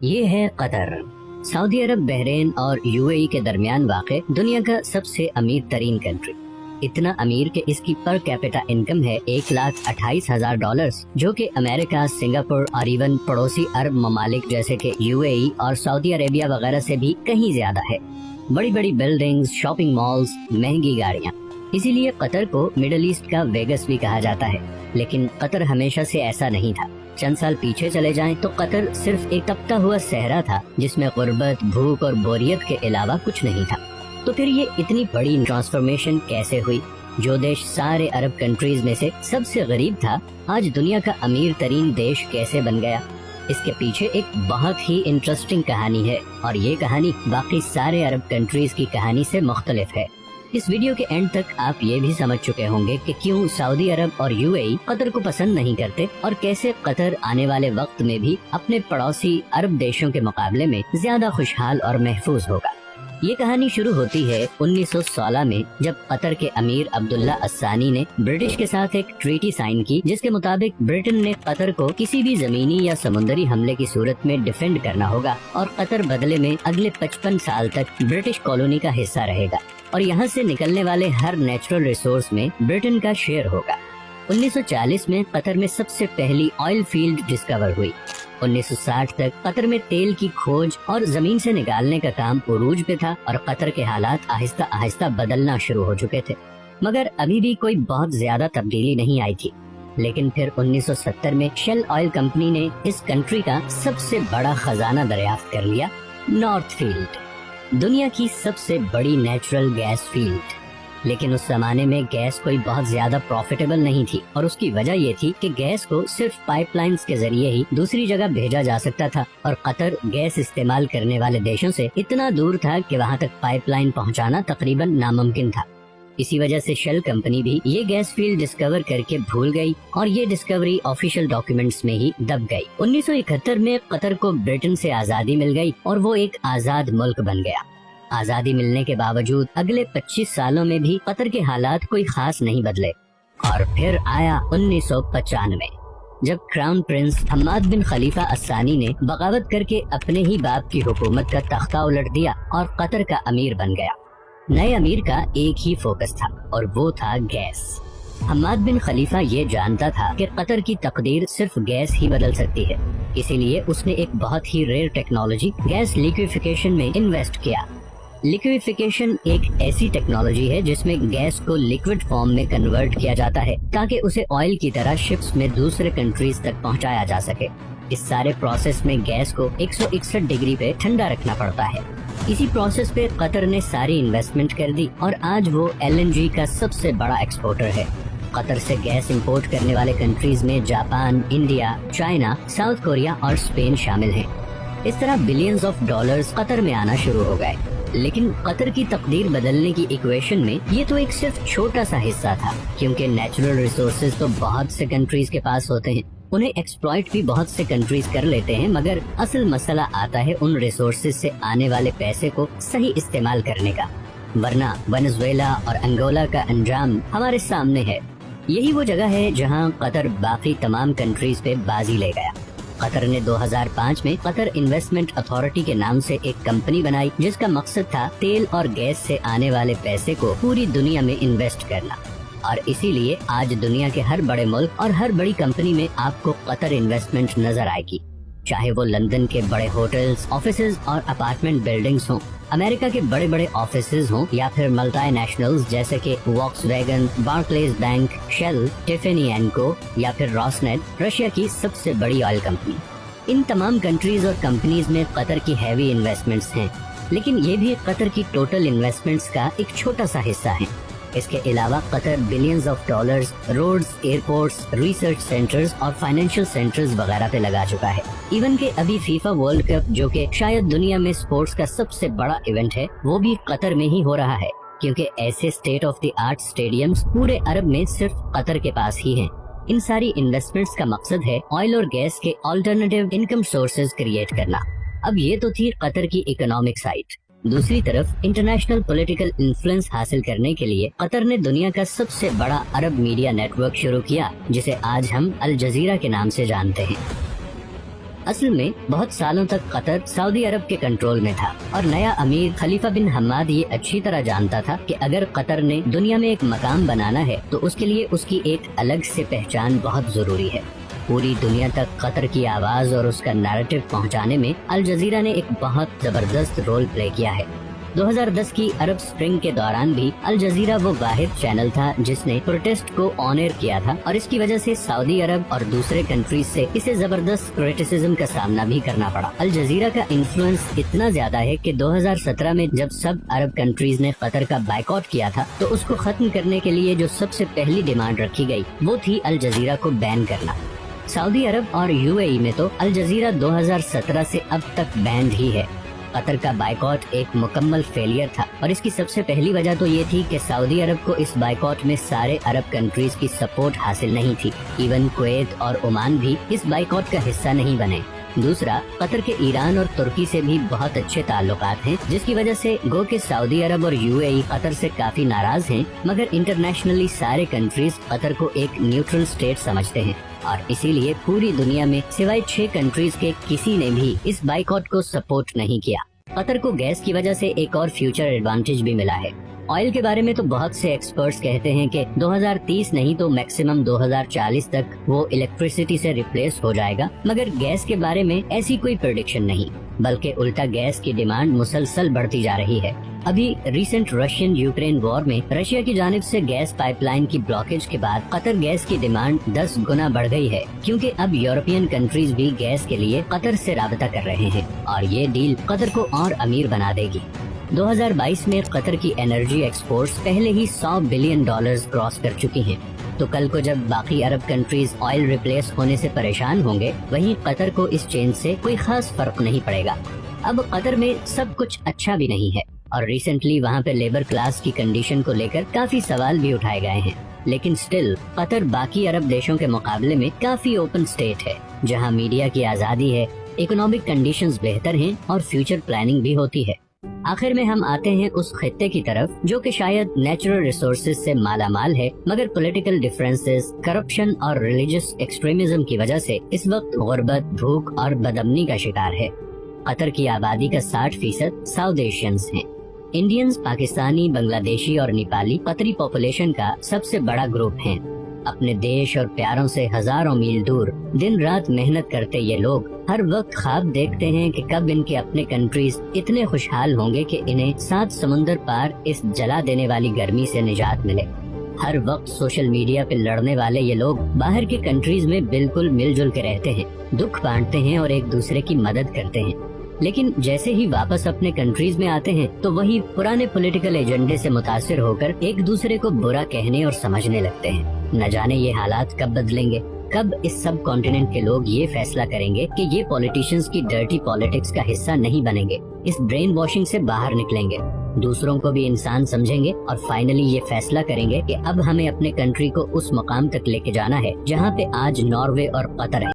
یہ ہے قطر۔ سعودی عرب، بحرین اور UAE کے درمیان واقع دنیا کا سب سے امیر ترین کنٹری، اتنا امیر کہ اس کی پر کیپٹا انکم ہے $1,28,000، جو کہ امریکہ، سنگاپور اور ایون پڑوسی عرب ممالک جیسے کہ UAE اور سعودی عربیہ وغیرہ سے بھی کہیں زیادہ ہے۔ بڑی بڑی بلڈنگز، شاپنگ مالز، مہنگی گاڑیاں، اسی لیے قطر کو مڈل ایسٹ کا ویگس بھی کہا جاتا ہے۔ لیکن قطر ہمیشہ سے ایسا نہیں تھا۔ چند سال پیچھے چلے جائیں تو قطر صرف ایک تپتا ہوا صحرا تھا جس میں غربت، بھوک اور بوریت کے علاوہ کچھ نہیں تھا۔ تو پھر یہ اتنی بڑی ٹرانسفارمیشن کیسے ہوئی؟ جو دیش سارے عرب کنٹریز میں سے سب سے غریب تھا، آج دنیا کا امیر ترین دیش کیسے بن گیا؟ اس کے پیچھے ایک بہت ہی انٹرسٹنگ کہانی ہے، اور یہ کہانی باقی سارے عرب کنٹریز کی کہانی سے مختلف ہے۔ اس ویڈیو کے اینڈ تک آپ یہ بھی سمجھ چکے ہوں گے کہ کیوں سعودی عرب اور UAE قطر کو پسند نہیں کرتے، اور کیسے قطر آنے والے وقت میں بھی اپنے پڑوسی عرب دیشوں کے مقابلے میں زیادہ خوشحال اور محفوظ ہوگا۔ یہ کہانی شروع ہوتی ہے 1916 میں، جب قطر کے امیر عبداللہ الثانی نے برٹش کے ساتھ ایک ٹریٹی سائن کی، جس کے مطابق برٹن نے قطر کو کسی بھی زمینی یا سمندری حملے کی صورت میں ڈیفینڈ کرنا ہوگا، اور قطر بدلے میں اگلے 55 سال تک برٹش کالونی کا حصہ رہے گا، اور یہاں سے نکلنے والے ہر نیچرل ریسورس میں برٹن کا شیئر ہوگا۔ 1940 میں قطر میں سب سے پہلی آئل فیلڈ ڈسکور ہوئی۔ 1960 تک قطر میں تیل کی کھوج اور زمین سے نکالنے کا کام عروج پہ تھا، اور قطر کے حالات آہستہ آہستہ بدلنا شروع ہو چکے تھے، مگر ابھی بھی کوئی بہت زیادہ تبدیلی نہیں آئی تھی۔ لیکن پھر 1970 میں شیل آئل کمپنی نے اس کنٹری کا سب سے بڑا خزانہ دریافت کر لیا، نارتھ فیلڈ، دنیا کی سب سے بڑی نیچرل گیس فیلڈ۔ لیکن اس زمانے میں گیس کوئی بہت زیادہ پروفیٹیبل نہیں تھی، اور اس کی وجہ یہ تھی کہ گیس کو صرف پائپ لائنز کے ذریعے ہی دوسری جگہ بھیجا جا سکتا تھا، اور قطر گیس استعمال کرنے والے دیشوں سے اتنا دور تھا کہ وہاں تک پائپ لائن پہنچانا تقریباً ناممکن تھا۔ اسی وجہ سے شیل کمپنی بھی یہ گیس فیلڈ ڈسکور کر کے بھول گئی، اور یہ ڈسکوری آفیشیل ڈاکیومنٹس میں ہی دب گئی۔ 1971 میں قطر کو برٹن سے آزادی مل گئی، اور وہ ایک آزاد ملک بن گیا۔ آزادی ملنے کے باوجود اگلے 25 سالوں میں بھی قطر کے حالات کوئی خاص نہیں بدلے، اور پھر آیا 1995، جب کراؤن پرنس حماد بن خلیفہ الثانی نے بغاوت کر کے اپنے ہی باپ کی حکومت کا تختہ الٹ دیا اور قطر کا امیر بن گیا۔ نئے امیر کا ایک ہی فوکس تھا، اور وہ تھا گیس۔ حماد بن خلیفہ یہ جانتا تھا کہ قطر کی تقدیر صرف گیس ہی بدل سکتی ہے، اسی لیے اس نے ایک بہت ہی ریئر ٹیکنالوجی گیس لیکویفیکیشن میں انویسٹ کیا۔ لیکویفیکیشن ایک ایسی ٹیکنالوجی ہے جس میں گیس کو لیکوڈ فارم میں کنورٹ کیا جاتا ہے تاکہ اسے آئل کی طرح شپس میں دوسرے کنٹریز تک پہنچایا جا سکے۔ اس سارے پروسیس میں گیس کو 161 ڈگری پہ ٹھنڈا رکھنا پڑتا ہے۔ اسی پروسیس پہ قطر نے ساری انویسٹمنٹ کر دی، اور آج وہ LNG کا سب سے بڑا ایکسپورٹر ہے۔ قطر سے گیس امپورٹ کرنے والے کنٹریز میں Japan, India, China, south Korea اور اسپین شامل ہیں۔ اس طرح بلینز آف ڈالرز قطر میں آنا شروع ہو گئے۔ لیکن قطر کی تقدیر بدلنے کی ایکویشن میں یہ تو ایک صرف چھوٹا سا حصہ تھا، کیونکہ نیچرل ریسورسز تو بہت سے کنٹریز کے پاس ہوتے ہیں، انہیں ایکسپلائٹ بھی بہت سے کنٹریز کر لیتے ہیں، مگر اصل مسئلہ آتا ہے ان ریسورسز سے آنے والے پیسے کو صحیح استعمال کرنے کا، ورنہ وینزویلا اور انگولا کا انجام ہمارے سامنے ہے۔ یہی وہ جگہ ہے جہاں قطر باقی تمام کنٹریز پہ بازی لے گیا۔ قطر نے 2005 میں قطر انویسٹمنٹ اتھارٹی کے نام سے ایک کمپنی بنائی، جس کا مقصد تھا تیل اور گیس سے آنے والے پیسے کو پوری دنیا میں انویسٹ کرنا، اور اسی لیے آج دنیا کے ہر بڑے ملک اور ہر بڑی کمپنی میں آپ کو قطر انویسٹمنٹ نظر آئے گی، چاہے وہ لندن کے بڑے ہوٹلز، آفیسز اور اپارٹمنٹ بلڈنگز ہوں، امریکہ کے بڑے بڑے آفیسز ہوں، یا پھر ملٹی نیشنلز جیسے کہ Volkswagen, Barclays bank, Shell, Tiffany and co, یا پھر راسنیٹ، رشیا کی سب سے بڑی آئل کمپنی۔ ان تمام کنٹریز اور کمپنیز میں قطر کی ہیوی انویسٹمنٹس ہیں، لیکن یہ بھی قطر کی ٹوٹل انویسٹمنٹس کا ایک چھوٹا سا حصہ ہیں۔ اس کے علاوہ Qatar billions of dollars roads, airports, research centres اور فائنینشیل سینٹرز وغیرہ پہ لگا چکا ہے۔ ایون کہ ابھی فیفا ورلڈ کپ، جو کہ شاید دنیا میں سپورٹس کا سب سے بڑا ایونٹ ہے، وہ بھی قطر میں ہی ہو رہا ہے، کیونکہ ایسے state of the art stadiums پورے عرب میں صرف قطر کے پاس ہی ہیں۔ ان ساری انویسٹمنٹس کا مقصد ہے آئل اور گیس کے آلٹرنیٹیو انکم سورسز کریٹ کرنا۔ اب یہ تو تھی قطر کی اکنامک سائٹ۔ دوسری طرف انٹرنیشنل پولیٹیکل انفلوئنس حاصل کرنے کے لیے قطر نے دنیا کا سب سے بڑا عرب میڈیا نیٹ ورک شروع کیا، جسے آج ہم الجزیرہ کے نام سے جانتے ہیں۔ اصل میں بہت سالوں تک قطر سعودی عرب کے کنٹرول میں تھا اور نیا امیر خلیفہ بن حماد یہ اچھی طرح جانتا تھا کہ اگر قطر نے دنیا میں ایک مقام بنانا ہے تو اس کے لیے اس کی ایک الگ سے پہچان بہت ضروری ہے۔ پوری دنیا تک قطر کی آواز اور اس کا نیریٹو پہنچانے میں الجزیرہ نے ایک بہت زبردست رول پلے کیا ہے۔ 2010 کی عرب سپرنگ کے دوران بھی الجزیرہ وہ واحد چینل تھا جس نے پروٹیسٹ کو آن ایئر کیا تھا اور اس کی وجہ سے سعودی عرب اور دوسرے کنٹریز سے اسے زبردست کریٹیسزم کا سامنا بھی کرنا پڑا۔ الجزیرہ کا انفلوئنس اتنا زیادہ ہے کہ 2017 میں جب سب عرب کنٹریز نے قطر کا بائیکاٹ کیا تھا تو اس کو ختم کرنے کے لیے جو سب سے پہلی ڈیمانڈ رکھی گئی وہ تھی الجزیرہ کو بین کرنا۔ سعودی عرب اور UAE میں تو الجزیرہ 2017 سے اب تک بینڈ ہی ہے۔ قطر کا بائیکاٹ ایک مکمل فیلئر تھا اور اس کی سب سے پہلی وجہ تو یہ تھی کہ سعودی عرب کو اس بائیکاٹ میں سارے عرب کنٹریز کی سپورٹ حاصل نہیں تھی، ایون کویت اور عمان بھی اس بائیکاٹ کا حصہ نہیں بنے۔ دوسرا، قطر کے ایران اور ترکی سے بھی بہت اچھے تعلقات ہیں جس کی وجہ سے گو کہ سعودی عرب اور UAE قطر سے کافی ناراض ہیں، مگر انٹرنیشنلی سارے کنٹریز قطر کو ایک نیوٹرل اسٹیٹ سمجھتے ہیں اور اسی لیے پوری دنیا میں سوائے 6 کنٹریز کے کسی نے بھی اس بائیکاٹ کو سپورٹ نہیں کیا۔ قطر کو گیس کی وجہ سے ایک اور فیوچر ایڈوانٹیج بھی ملا ہے۔ آئل کے بارے میں تو بہت سے ایکسپرٹس کہتے ہیں کہ 2030 نہیں تو میکسیمم 2040 تک وہ الیکٹریسٹی سے ریپلیس ہو جائے گا، مگر گیس کے بارے میں ایسی کوئی پریڈکشن نہیں، بلکہ الٹا گیس کی ڈیمانڈ مسلسل بڑھتی جا رہی ہے۔ ابھی ریسنٹ رشین یوکرین وار میں رشیا کی جانب سے گیس پائپ لائن کی بلاکیج کے بعد قطر گیس کی ڈیمانڈ 10 گنا بڑھ گئی ہے، کیونکہ اب یورپین کنٹریز بھی گیس کے لیے قطر سے رابطہ کر رہے ہیں اور یہ ڈیل قطر کو اور امیر بنا دے گی۔ 2022 میں قطر کی انرجی ایکسپورٹس پہلے ہی $100 بلین کراس کر چکی ہیں، تو کل کو جب باقی عرب کنٹریز آئل ریپلیس ہونے سے پریشان ہوں گے، وہیں قطر کو اس چینج سے کوئی خاص فرق نہیں پڑے گا۔ اب قطر میں سب کچھ اچھا بھی نہیں ہے اور ریسنٹلی وہاں پہ لیبر کلاس کی کنڈیشن کو لے کر کافی سوال بھی اٹھائے گئے ہیں، لیکن سٹل قطر باقی عرب دیشوں کے مقابلے میں کافی اوپن سٹیٹ ہے، جہاں میڈیا کی آزادی ہے، اکنامک کنڈیشنز بہتر ہیں اور فیوچر پلاننگ بھی ہوتی ہے۔ آخر میں ہم آتے ہیں اس خطے کی طرف جو کہ شاید نیچرل ریسورسز سے مالا مال ہے، مگر پولیٹیکل ڈیفرنسز، کرپشن اور ریلیجس ایکسٹریمزم کی وجہ سے اس وقت غربت، بھوک اور بدامنی کا شکار ہے۔ قطر کی آبادی کا 60% ساؤتھ ایشینز ہیں۔ انڈینز، پاکستانی، بنگلہ دیشی اور نیپالی قطری پاپولیشن کا سب سے بڑا گروپ ہیں۔ اپنے دیش اور پیاروں سے ہزاروں میل دور دن رات محنت کرتے یہ لوگ ہر وقت خواب دیکھتے ہیں کہ کب ان کے اپنے کنٹریز اتنے خوشحال ہوں گے کہ انہیں 7 سمندر پار اس جلا دینے والی گرمی سے نجات ملے۔ ہر وقت سوشل میڈیا پہ لڑنے والے یہ لوگ باہر کے کنٹریز میں بالکل مل جل کے رہتے ہیں، دکھ بانٹتے ہیں اور ایک دوسرے کی مدد کرتے ہیں، لیکن جیسے ہی واپس اپنے کنٹریز میں آتے ہیں تو وہی پرانے پولیٹیکل ایجنڈے سے متاثر ہو کر ایک دوسرے کو برا کہنے اور سمجھنے لگتے ہیں۔ نہ جانے یہ حالات کب بدلیں گے، کب اس سب کانٹیننٹ کے لوگ یہ فیصلہ کریں گے کہ یہ پولیٹیشنز کی ڈرٹی پالیٹکس کا حصہ نہیں بنیں گے، اس برین واشنگ سے باہر نکلیں گے، دوسروں کو بھی انسان سمجھیں گے اور فائنلی یہ فیصلہ کریں گے کہ اب ہمیں اپنے کنٹری کو اس مقام تک لے کے جانا ہے جہاں پہ آج ناروے اور قطر ہے۔